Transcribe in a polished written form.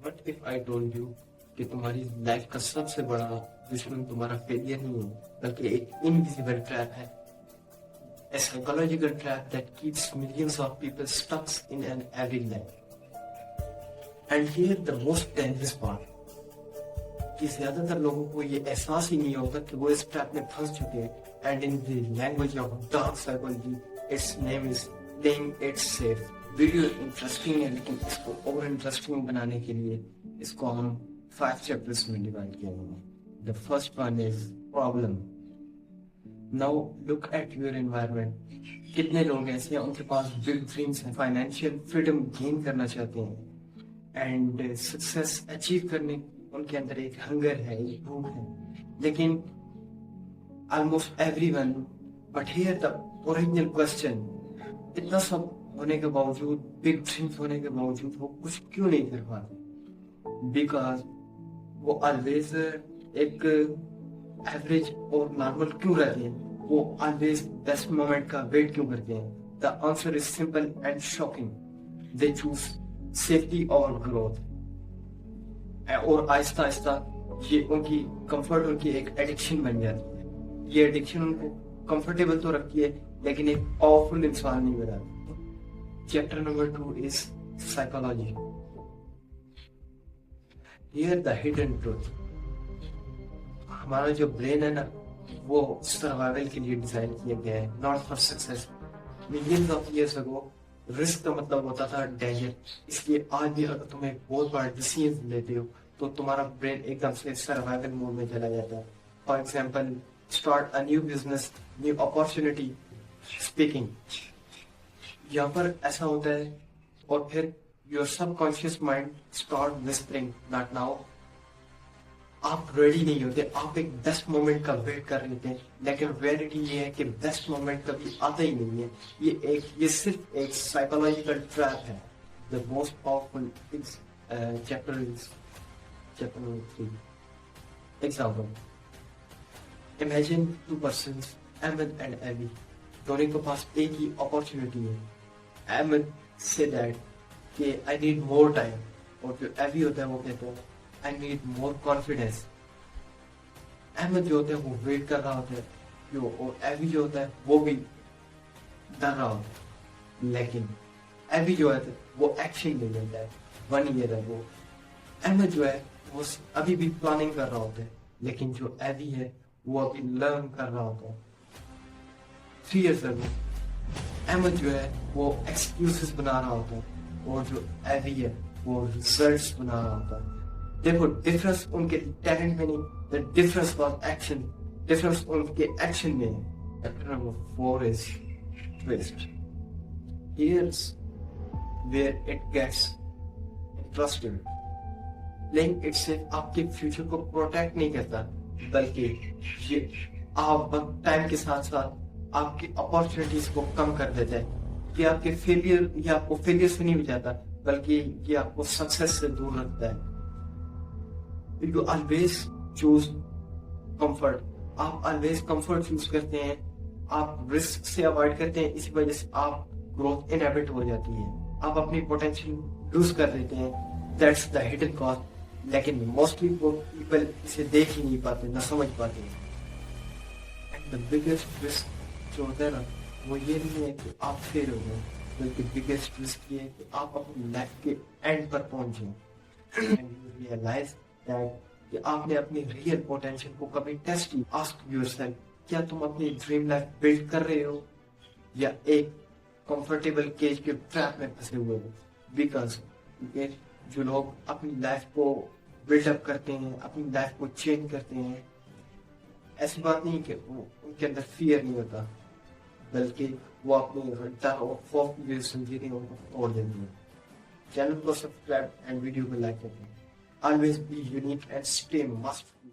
What if I told you کہ تمہاری life کا سب سے بڑا دشمن تمہارا فیلئر نہیں ہے بلکہ ایک انویزیبل ٹریپ ہے. A psychological trap that keeps millions of people stuck in an every life. And here the most dangerous part کہ زیادہ تر لوگوں کو یہ احساس ہی نہیں ہوتا کہ وہ اس ٹریپ میں پھنس چکے ہیں. And in the language of dark psychology, its name is playing it safe. Video interesting ہے لیکن اس کو اور انٹرسٹنگ بنانے کے لیے اس کو ہم 5 چیپٹرز میں ڈیوائڈ کیا ہوا ہے. The first one is problem. Now look at your environment. کتنے لوگ ایسے ہیں ان کے پاس big dreams ہیں, financial freedom gain کرنا چاہتے ہیں and success achieve کرنے ان کے اندر ایک ہنگر ہے, ایک بھوک ہے, لیکن almost everyone, but here the original question, اتنا سب ہونے کے باوجود, big dreams ہونے کے باوجود وہ کچھ کیوں نہیں کر پاتے؟ بیکاز وہ always ایک ایوریج اور نارمل کیوں رہتے ہیں, وہ always بیسٹ مومنٹ کا ویٹ کیوں کرتے ہیں؟ The answer is simple and shocking. They choose safety over growth. اور آہستہ آہستہ یہ ان کی کمفرٹ ان کی ایک ایڈکشن بن جاتی ہے. یہ ایڈکشن ان کو کمفرٹیبل تو رکھتی ہے لیکن ایک پاورفل انسان نہیں بناتی. Chapter number 2 is psychology. Here the hidden truth. ہمارا جو برین ہے نا وہ سروائیول کے لیے ڈیزائن کیا گیا ہے, not for success. Millions of years ago risk کا مطلب ہوتا تھا ڈینجر, اس لیے آج بھی اگر تم ایک بہت بڑا ڈیسیژن لیتے ہو تو تمہارا برین ایک دم سے سروائیول موڈ میں چلا جاتا ہے. For example start a new business, new opportunity, speaking. یہاں پر ایسا ہوتا ہے اور پھر your sub conscious mind start whispering not now. آپ ریڈی نہیں ہوتے, آپ ایک بیسٹ مومنٹ کا ویٹ کر رہے تھے, لیکن ریئلٹی یہ ہے کہ بیسٹ مومنٹ کبھی آتا ہی نہیں ہے. یہ صرف ایک سائیکولوجیکل ٹریپ ہے. The most powerful chapter number 3. Example, imagine 2 persons, Ahmed and Abby. دونوں کے پاس ایک ہی اپارچونیٹی ہے. احمد سے دیٹ کہ آئی نیڈ مور ٹائم, اور جو ایبی ہوتا ہے وہ کہتے ہیں I need more confidence. Ahmad جو ہوتا ہے وہ ویٹ کر رہا ہوتا ہے, اور ایبی جو ہوتا ہے وہ بھی ڈر رہا ہوتا ہے, لیکن ایبی جو ہے وہ ایکشن لے لیتا ہے. 1 year ہے وہ. احمد جو ہے وہ ابھی بھی پلاننگ کر رہا ہوتا ہے, لیکن جو ایبی ہے وہ ابھی لرن کر رہا ہوتا ہے. 3 years ago احمد جو ہے وہ ایکسکیوزز بنا رہا ہوتا ہے, اور جو ایبی ہے وہ ریزلٹس بنا رہا ہوتا ہے. دیکھو ڈفرنس ان کے ٹیلنٹ میں نہیں, the difference was action. Difference in کے ایکشن میں ہے. Chapter number 4 is twist. Here's where it gets interesting. Playing itself آپ کے فیوچر کو پروٹیکٹ نہیں کرتا, بلکہ یہ آپ ٹائم کے ساتھ ساتھ آپ کی اپارچونیٹیز کو کم کر دیتا ہے. یہ آپ کے فیلئر, یہ آپ کو فیلئر سے نہیں بچاتا, بلکہ یہ آپ کو سکسیس سے دور رکھتا ہے. You always choose comfort. آپ always comfort choose کرتے ہیں, آپ رسک سے اوائڈ کرتے ہیں, اسی وجہ سے آپ گروتھ انہیبٹ ہو جاتی ہے, آپ اپنی پوٹینشیل لوز کر دیتے ہیں. That's the hidden cost. لیکن موسٹلی پیپل اسے دیکھ ہی نہیں پاتے, نہ سمجھ پاتے ہیں. And the biggest risk جو ہوتا ہے نا وہ یہ نہیں ہے کہ آپ فیل ہو گئے, بلکہ biggest risk یہ ہے کہ آپ اپنی لائف کے اینڈ پر پہنچیں and you realize کہ آپ نے اپنی ریئل پوٹینشیل کو کبھی ٹیسٹ کی. آسک یور سیلف, کیا تم اپنی ڈریم لائف بلڈ کر رہے ہو یا ایک کمفرٹیبل کیج کے ٹریپ میں پھنسے ہوئے ہو؟ بیکاز جو لوگ اپنی لائف کو بلڈ اپ کرتے ہیں, اپنی لائف کو چینج کرتے ہیں, ایسی بات نہیں کہ ان کے اندر فیئر نہیں ہوتا, بلکہ وہ اپنی ڈر اور خوف کی جو سمجھے ان کو توڑ دیتے ہیں. چینل کو سبسکرائب اینڈ ویڈیو کو لائک کرتے ہیں. Always be unique and stay masterful.